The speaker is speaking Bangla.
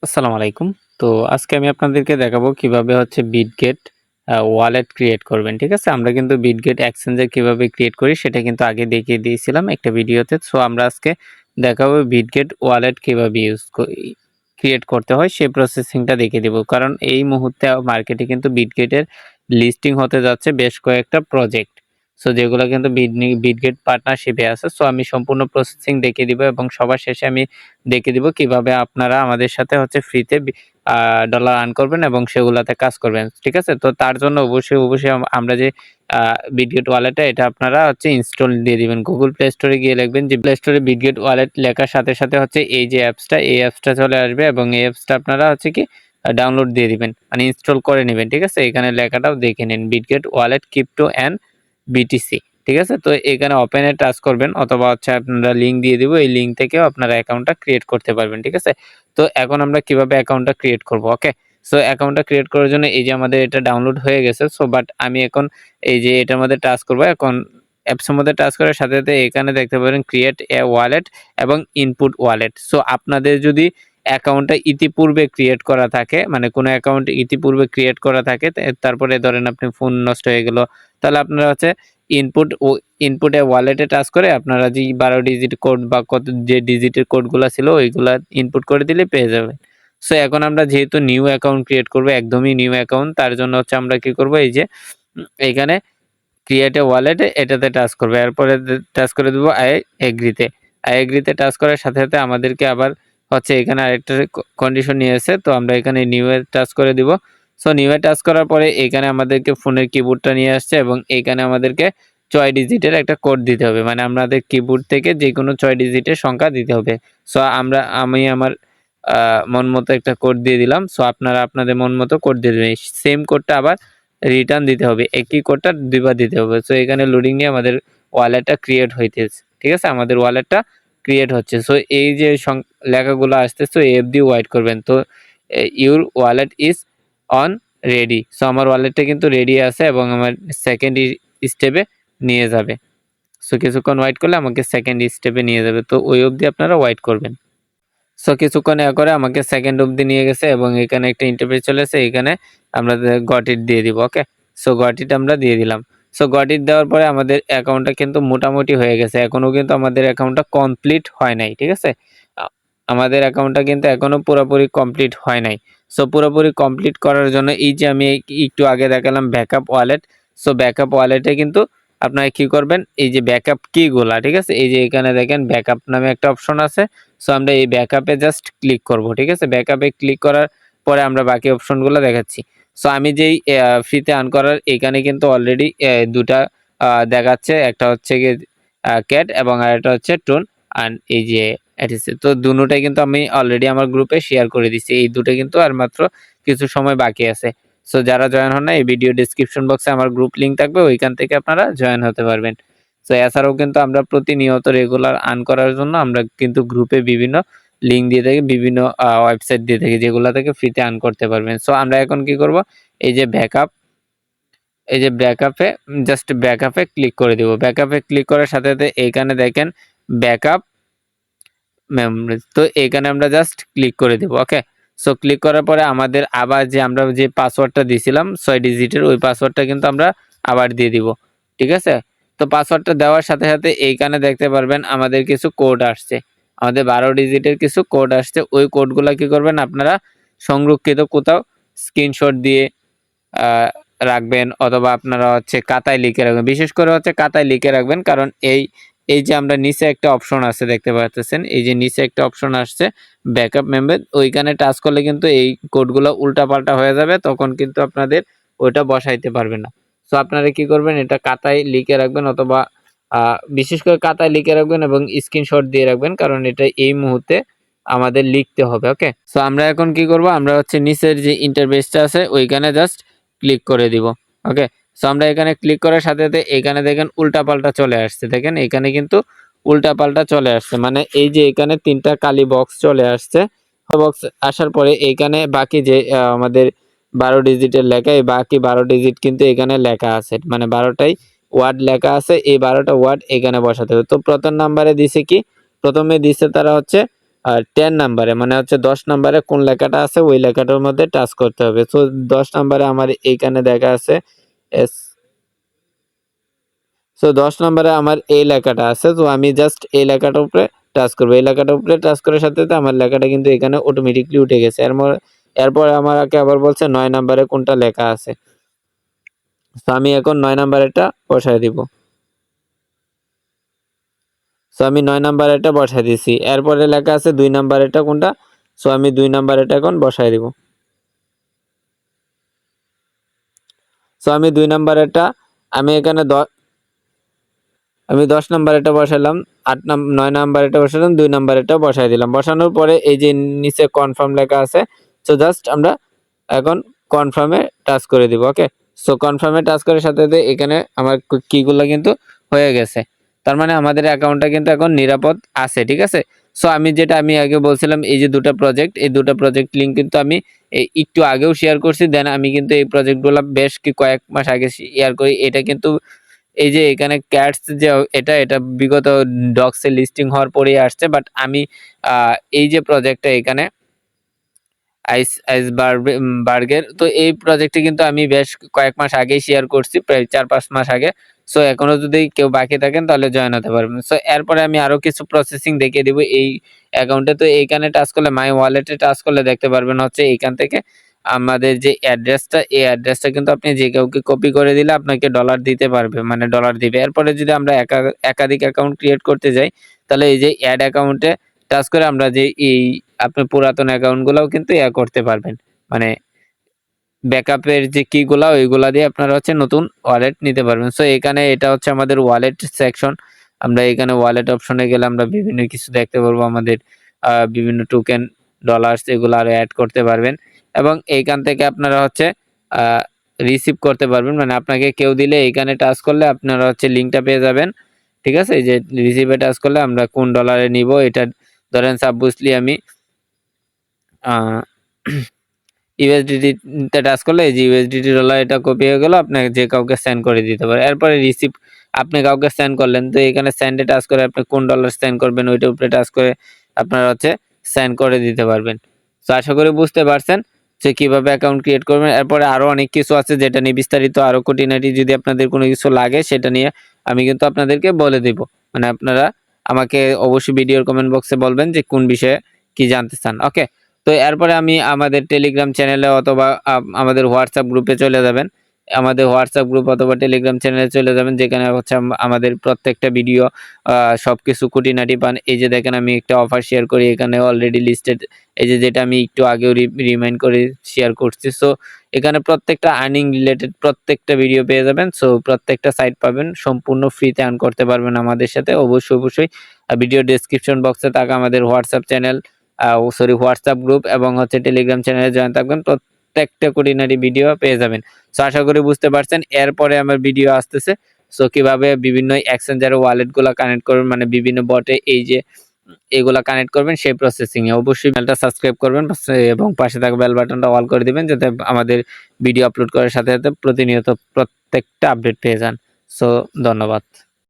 আসসালামু আলাইকুম। তো আজকে আমি আপনাদেরকে দেখাবো কিভাবে হচ্ছে বিটগেট ওয়ালেট ক্রিয়েট করবেন। ঠিক আছে? আমরা কিন্তু বিটগেট এক্সচেঞ্জার কিভাবে ক্রিয়েট করি সেটা কিন্তু আগে দেখিয়ে দিয়েছিলাম একটা ভিডিওতে। সো আমরা আজকে দেখাবো বিটগেট ওয়ালেট কিভাবে ক্রিয়েট করতে হয় সেই প্রসেসিংটা দেখিয়ে দিব। কারণ এই মুহূর্তে মার্কেটে কিন্তু বিটগেটের লিস্টিং হতে যাচ্ছে বেশ কয়েকটা প্রজেক্ট। সো যেগুলো কিন্তু বিটগেট পার্টনারশিপে আছে। সো আমি সম্পূর্ণ প্রসেসিং দেখিয়ে দিব এবং সবার শেষে আমি দেখিয়ে দিব কিভাবে আপনারা আমাদের সাথে হচ্ছে ফ্রিতে ডলার আর্ন করবেন এবং সেগুলাতে কাজ করবেন। ঠিক আছে? তো তার জন্য অবশ্যই আমরা যে বিটগেট ওয়ালেটটা এটা আপনারা হচ্ছে ইনস্টল দিয়ে দিবেন। Google Play Store এ গিয়ে লিখবেন যে Play Store এ বিটগেট ওয়ালেট লেখার সাথে হচ্ছে এই যে এই অ্যাপসটা চলে আসবে এবং এই অ্যাপসটা আপনারা হচ্ছে কি ডাউনলোড দিয়ে দিবেন। মানে ইনস্টল করে নিবেন। ঠিক আছে? এখানে লেখাটাও দেখে নিন। Bitget wallet crypto and BTC. ঠিক আছে? তো এখানে ওপেন এ টাচ করবেন অথবা হচ্ছে আপনারা লিংক দিয়ে দিব। এই লিংক থেকেও আপনারা অ্যাকাউন্টটা ক্রিয়েট করতে পারবেন। ঠিক আছে? তো এখন আমরা কিভাবে অ্যাকাউন্টটা ক্রিয়েট করব। ওকে? সো অ্যাকাউন্টটা ক্রিয়েট করার জন্য এই যে আমাদের এটা ডাউনলোড হয়ে গেছে। সো বাট আমি এখন এই যে এটার মধ্যে টাচ করব। এখন অ্যাপসের মধ্যে টাচ করার সাথে এখানে দেখতে পাবেন ক্রিয়েট এ ওয়ালেট এবং ইনপুট ওয়ালেট। সো আপনাদের যদি অ্যাকাউন্টটা ইতিপূর্বে ক্রিয়েট করা থাকে, মানে কোনো অ্যাকাউন্ট ইতিপূর্বে ক্রিয়েট করা থাকে তারপরে ধরেন আপনি ফোন নষ্ট হয়ে গেল। তাহলে আপনারা হচ্ছে ইনপুটে ওয়ালেটে টাচ করে আপনারা যে 12 ডিজিট কোড বা কত যে ডিজিটের কোডগুলা ছিল ওইগুলা ইনপুট করে দিলে পেয়ে যাবেন। সো এখন আমরা যেহেতু নিউ অ্যাকাউন্ট ক্রিয়েট করব, একদমই নিউ অ্যাকাউন্ট, তার জন্য হচ্ছে আমরা কি করব, এই যে এইখানে ক্রিয়েট এ ওয়ালেটে এটাতে টাচ করব। এরপরে টাচ করে দেব এগ্রিতে। এগ্রিতে টাচ করার সাথে আমাদেরকে আবার হচ্ছে এখানে আরেকটা কন্ডিশন নিয়ে এসেছে। তো আমরা এখানে নিউ এ টাচ করে দিব। সো নিউ এ টাচ করার পরে এখানে আমাদেরকে ফোনের কিবোর্ডটা নিয়ে আসছে এবং এইখানে আমাদেরকে 6 ডিজিটের একটা কোড দিতে হবে। মানে আমাদের কিবোর্ড থেকে যেকোনো 6 ডিজিটের সংখ্যা দিতে হবে। সো আমি আমার মন মতো একটা কোড দিয়ে দিলাম। সো আপনারা আপনাদের মন মতো কোড দিয়ে দেবেন। সেম কোডটা আবার রিটার্ন দিতে হবে। একই কোডটা ২ বার দিতে হবে। সো এখানে লোডিং নিয়ে আমাদের ওয়ালেটটা ক্রিয়েট হইতেছে। ঠিক আছে? আমাদের ওয়ালেটটা ক্রিয়েট হচ্ছে। সো এই যে লেখাগুলো আসতেছে এই অবধি ওয়েট করবেন। তো your wallet is on ready. So আমার ওয়ালেটটা কিন্তু রেডি আছে এবং আমার সেকেন্ড স্টেপে নিয়ে যাবে। সো কিছুক্ষণ ওয়েট করলে আমাকে সেকেন্ড স্টেপে নিয়ে যাবে। তো ওই অবধি আপনারা ওয়েট করবেন। সো কিছুক্ষণ করে আমাকে সেকেন্ড অবধি নিয়ে গেছে এবং এখানে একটা ইন্টারফেস চলে এসেছে। এখানে আমরা গট ইট দিয়ে দিব। ওকে? সো গট ইট আমরা দিয়ে দিলাম। সো গট ইট দেওয়ার পরে আমাদের অ্যাকাউন্টটা কিন্তু মোটামুটি হয়ে গেছে। এখনো কিন্তু আমাদের অ্যাকাউন্টটা কমপ্লিট হয় নাই। ঠিক আছে? আ আমাদের অ্যাকাউন্টটা কিন্তু এখনো পুরোপুরি কমপ্লিট হয় নাই। সো পুরোপুরি কমপ্লিট করার জন্য এই যে আমি একটু আগে দেখালাম ব্যাকআপ ওয়ালেট। সো ব্যাকআপ ওয়ালেটে কিন্তু আপনারা কি করবেন, এই যে ব্যাকআপ কিগুলা, ঠিক আছে? এই যে এখানে দেখেন ব্যাকআপ নামে একটা অপশন আছে। সো আমরা এই ব্যাকআপে জাস্ট ক্লিক করব। ঠিক আছে? ব্যাকআপে ক্লিক করার পরে আমরা বাকি অপশনগুলো দেখাচ্ছি। সো আমি যেই ফ্রিতে আর্ন করার এখানে কিন্তু অলরেডি ২ টা দেখাচ্ছে। একটা হচ্ছে গিয়ে ক্যাট এবং আরেকটা হচ্ছে টোন অ্যান্ড এই যে এটিসি। তো দুটোটাই কিন্তু আমি অলরেডি আমার গ্রুপে শেয়ার করে দিছি। এই দুটো কিন্তু আর মাত্র কিছু সময় বাকি আছে। সো যারা জয়েন হন নাই, এই ভিডিও ডেসক্রিপশন বক্সে আমার গ্রুপ লিংক থাকবে, ওইখান থেকে আপনারা জয়েন হতে পারবেন। সো এছাড়াও কিন্তু আমরা প্রতিনিয়ত রেগুলার আর্ন করার জন্য আমরা কিন্তু গ্রুপে বিভিন্ন লিংক দিয়ে থাকি, বিভিন্ন ওয়েবসাইট দিয়ে থাকি যেগুলা থেকে ফ্রিতে আর্ন করতে পারবেন। সো আমরা এখন কি করব, এই যে ব্যাকআপে জাস্ট ব্যাকআপে ক্লিক করে দিব। ব্যাকআপে ক্লিক করার সাথে এইখানে দেখেন ব্যাকআপ মেমোরিজ। তো এখানে আমরা জাস্ট ক্লিক করে দিব। ওকে? সো ক্লিক করার পরে আমাদের আবার যে আমরা যে পাসওয়ার্ডটা দিয়েছিলাম ৬ ডিজিটের, ওই পাসওয়ার্ডটা কিন্তু আমরা আবার দিয়ে দিব। ঠিক আছে? তো পাসওয়ার্ডটা দেওয়ার সাথে এইখানে দেখতে পারবেন আমাদের কিছু কোড আসছে। আমাদের ১২ ডিজিটের কিছু কোড আসছে। ওই কোডগুলা কি করবেন আপনারা সংরক্ষিত কোথাও স্ক্রিনশট দিয়ে আ রাখবেন অথবা আপনারা হচ্ছে খাতায় লিখে রাখবেন। বিশেষ করে হচ্ছে খাতায় লিখে রাখবেন। কারণ এই যে আমরা নিচে একটা অপশন আছে দেখতে পাচ্ছেন। এই যে নিচে একটা অপশন আসছে ব্যাকআপ মেমোরি, ওইখানে টাচ করলে কিন্তু এই কোডগুলো উল্টাপাল্টা হয়ে যাবে। তখন কিন্তু আপনাদের ওইটা বসাইতে পারবেন না। সো আপনারা কি করবেন, এটা খাতায় লিখে রাখবেন অথবা বিশেষ করে খাতায় লিখে রাখবেন এবং স্ক্রিনশট দিয়ে রাখবেন। কারণ এটা এই মুহূর্তে আমাদের লিখতে হবে। ওকে? সো আমরা এখন কি করব, আমরা হচ্ছে নিচের যে ইন্টারফেসটা আছে ওইখানে জাস্ট ক্লিক করে দিব। ওকে? সো আমরা এখানে ক্লিক করার সাথে এখানে দেখেন উল্টাপাল্টা চলে আসছে। দেখেন এখানে কিন্তু উল্টাপাল্টা চলে আসছে। মানে এই যে এখানে ৩ টা কালি বক্স চলে আসছে। বক্স আসার পরে এইখানে বাকি যে আমাদের ১২ ডিজিটের লেখা, এই বাকি ১২ ডিজিট কিন্তু এখানে লেখা আছে। মানে ১২ টাই ওয়ার্ড লেখা আছে। এই ১২ টা ওয়ার্ড এখানে বসাতে হবে। তো প্রথম নাম্বারে দিছে কি? প্রথমে দিছে তারা হচ্ছে 10 নাম্বারে মানে হচ্ছে 10 নাম্বারে কোন লেখাটা আছে ওই লেখাটার মধ্যে টাচ করতে হবে। তো 10 নাম্বারে আমার এইখানে দেখা আছে এস। সো 10 নাম্বারে আমার এই লেখাটা আছে। তো আমি জাস্ট এই লেখাটার উপরে টাচ করব। এই লেখাটার উপরে টাচ করার সাথে সাথে আমার লেখাটা কিন্তু এখানে অটোমেটিকলি উঠে গেছে। এরপরে আমাকে আবার বলছে 9 নাম্বারে কোনটা লেখা আছে। তো আমি এখন 9 নাম্বারেরটা বসায় দিব। সো আমি 9 নাম্বারেরটা বসায় দিছি। এরপরে লেখা আছে 2 নাম্বারেরটা কোনটা। সো আমি 2 নাম্বারেরটা এখন বসায় দিব। সো আমি 2 নাম্বারেরটা আমি এখানে 10 নাম্বারেরটা বসালাম, 9 নাম্বারেরটা বসালাম, 2 নাম্বারেরটা বসায় দিলাম। বসানোর পরে এই যে নিচে কনফার্ম লেখা আছে। সো জাস্ট আমরা এখন কনফার্মে টাচ করে দিব। ওকে, সো কনফার্মে টাচ করার সাথে সাথে এখানে আমার কিগুলো কিন্তু হয়ে গেছে। তার মানে আমাদের অ্যাকাউন্টটা কিন্তু এখন নিরাপদ আছে। ঠিক আছে। সো আমি আগে বলছিলাম এই যে দুটো প্রজেক্ট, এই দুটো প্রজেক্ট লিঙ্ক কিন্তু আমি একটু আগেও শেয়ার করছি। দেন আমি কিন্তু এই প্রজেক্টগুলো বেশ কয়েক মাস আগে শেয়ার করি। এটা কিন্তু এই যে এখানে ক্যাটস যে এটা বিগত ডক্সে লিস্টিং হওয়ার পরেই আসছে। বাট আমি এই যে প্রজেক্টটা এখানে বার্গের, তো এই প্রজেক্টে কিন্তু আমি বেশ কয়েক মাস আগেই শেয়ার করছি, প্রায় 4-5 মাস আগে। সো এখনো যদি কেউ বাকি থাকেন তাহলে জয়েন হতে পারবেন। সো এরপরে আমি আরো কিছু প্রসেসিং দেখিয়ে দিব এই অ্যাকাউন্টে। তো এইখানে টাচ করলে মাই ওয়ালেটে টাচ করলে দেখতে পারবেন হচ্ছে এইখান থেকে আমাদের যে অ্যাড্রেসটা, এই অ্যাড্রেসটা কিন্তু আপনি যে কাউকে কপি করে দিলে আপনাকে ডলার দিতে পারবে, মানে ডলার দিবে। এরপরে যদি আমরা একাধিক অ্যাকাউন্ট ক্রিয়েট করতে যাই তাহলে এই যে অ্যাড অ্যাকাউন্টে টাচ করে আমরা যে এই আপনার পুরাতন অ্যাকাউন্ট গুলাও কিন্তু করতে পারবেন, মানে ব্যাকআপের যে কি গুলা ওইগুলা দিয়ে আপনারা হচ্ছে নতুন ওয়ালেট নিতে পারবেন। সো এখানে এটা হচ্ছে আমাদের ওয়ালেট সেকশন। আমরা এখানে ওয়ালেট অপশনে গেলে আমরা বিভিন্ন কিছু দেখতে পারবো, আমাদের বিভিন্ন টোকেন, ডলার্স এগুলো আরো অ্যাড করতে পারবেন। এবং এইখান থেকে আপনারা হচ্ছে রিসিভ করতে পারবেন, মানে আপনাকে কেউ দিলে এইখানে টাচ করলে আপনারা হচ্ছে লিঙ্কটা পেয়ে যাবেন। ঠিক আছে, এই যে রিসিভে টাচ করলে আমরা কোন ডলারে নিব, এটা ধরেন সাপোজলি আমি ইউএসডিটি টাচ করলে এই যে ইউএসডিটি ডলার এটা কপি হয়ে গেল, আপনাকে যে কাউকে সেন্ড করে দিতে পারে। এরপরে রিসিভ আপনি কাউকে সেন্ড করলেন, তো এখানে সেন্ডে টাচ করে আপনি কোন ডলার সেন্ড করবেন ওইটার উপরে টাচ করে আপনারা হচ্ছে সেন্ড করে দিতে পারবেন। তো আশা করি বুঝতে পারছেন যে কিভাবে অ্যাকাউন্ট ক্রিয়েট করবেন। এরপরে আরো অনেক কিছু আছে যেটা নিয়ে বিস্তারিত আরো খুঁটিনাটি যদি আপনাদের কোনো কিছু লাগে সেটা নিয়ে আমি কিন্তু আপনাদেরকে বলে দিব। মানে আপনারা আমাকে অবশ্যই ভিডিওর কমেন্ট বক্সে বলবেন যে কোন বিষয়ে কি জানতে চান। ওকে, তো এরপরে আমি আমাদের টেলিগ্রাম চ্যানেলে অথবা আমাদের হোয়াটসঅ্যাপ গ্রুপে চলে যাবেন। আমাদের হোয়াটসঅ্যাপ গ্রুপ অথবা টেলিগ্রাম চ্যানেলে চলে যাবেন, যেখানে হচ্ছে আমাদের প্রত্যেকটা ভিডিও সবকিছু খুঁটিনাটি পান। এই যে দেখেন আমি একটা অফার শেয়ার করি, এখানে অলরেডি লিস্টেড, এই যে যেটা আমি একটু আগেও রিমাইন্ড করে শেয়ার করছি। সো এখানে প্রত্যেকটা আর্নিং রিলেটেড প্রত্যেকটা ভিডিও পেয়ে যাবেন। সো প্রত্যেকটা সাইট পাবেন, সম্পূর্ণ ফ্রিতে আর্ন করতে পারবেন আমাদের সাথে। অবশ্যই ভিডিও ডেসক্রিপশন বক্সে থাকা আমাদের হোয়াটসঅ্যাপ চ্যানেল, হোয়াটসঅ্যাপ গ্রুপ এবং হচ্ছে টেলিগ্রাম চ্যানেলে জয়েন থাকবেন, প্রত্যেকটা কুটিনারি ভিডিও পেয়ে যাবেন। সো আশা করি বুঝতে পারছেন। এরপরে আমার ভিডিও আসতেছে, সো কিভাবে বিভিন্ন এক্সচেঞ্জার ওয়ালেট গুলা কানেক্ট করবেন, মানে বিভিন্ন বটে এই যে এগুলা কানেক্ট করবেন সেই প্রসেসিং এ। অবশ্যই চ্যানেলটা সাবস্ক্রাইব করবেন এবং পাশে থাকা বেল বাটনটা অল করে দিবেন, যাতে আমাদের ভিডিও আপলোড করার সাথে সাথে প্রতিনিয়ত প্রত্যেকটা আপডেট পেয়ে যান। সো ধন্যবাদ।